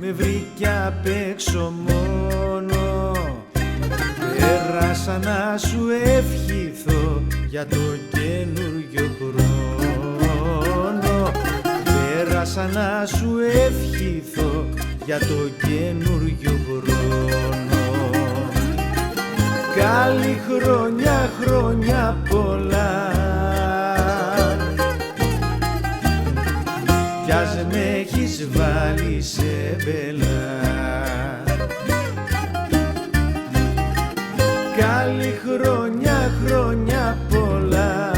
με βρήκε απ' έξω μόνο. Πέρασα να σου ευχηθώ για το καινούριο χρόνο. Πέρασα να σου ευχηθώ για το καινούριο χρόνο. Καλή χρόνια, χρόνια πολλά, κι ας με έχεις βάλει σε μπελά. Καλή χρόνια, χρόνια πολλά,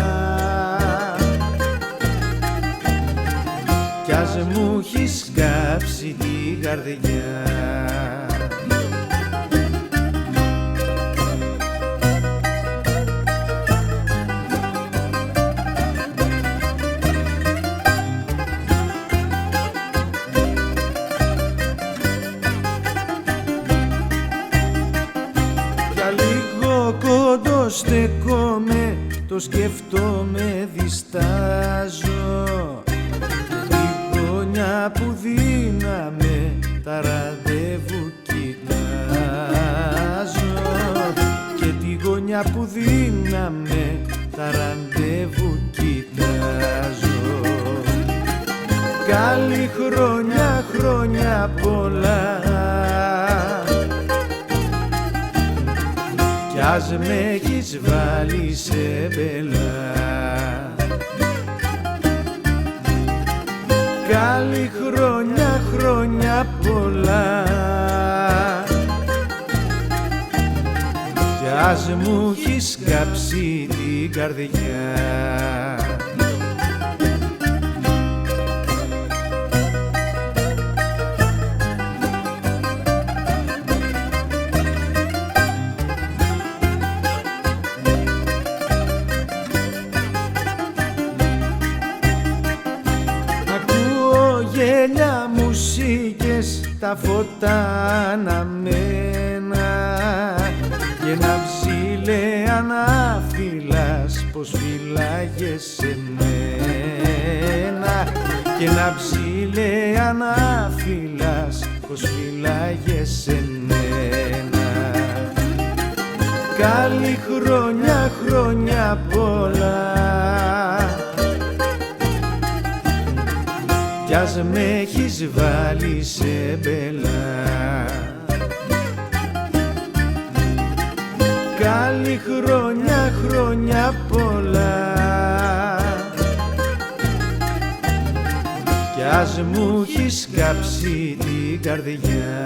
κι ας μου έχεις κάψει την καρδιά. Στεκόμαι, το σκεφτόμαι, διστάζω. Τη γωνιά που δίναμε, τα ραντεβού κοιτάζω. Και τη γωνιά που δίναμε, τα ραντεβού κοιτάζω. Καλή χρόνια, χρόνια πολλά, κι ας με έχεις βάλει σε μπελά. Καλή χρόνια, χρόνια πολλά, κι ας μου έχεις κάψει την καρδιά. Γέλια, μουσικές, τα φώτα αναμένα και ένα ψηλέ να φυλάς πως φυλάγες εμένα. Και ένα ψηλέ να φυλάς πως φυλάγες εμένα. Καλή χρόνια, χρόνια πολλά, κι ας με έχεις βάλει σε μπελά. Καλή χρόνια, χρόνια πολλά, κι ας μου έχεις κάψει την καρδιά.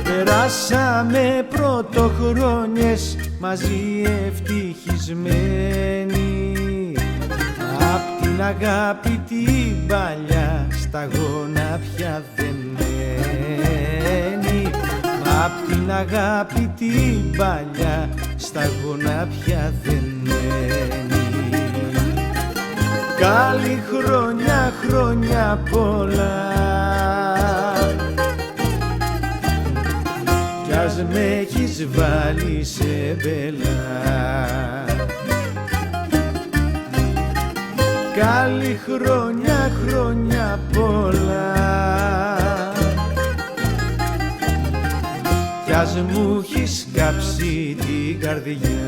Περάσαμε πρωτοχρόνιες μαζί ευτυχισμένοι. Απ' την αγάπη την παλιά σταγόνα πια δεμένη. Απ' την αγάπη την παλιά σταγόνα πια δεμένη. Καλή χρόνια, χρόνια πολλά, κι ας με έχεις βάλει σε μπελά. Καλή χρόνια, χρόνια πολλά, κι ας μου έχεις κάψει την καρδιά.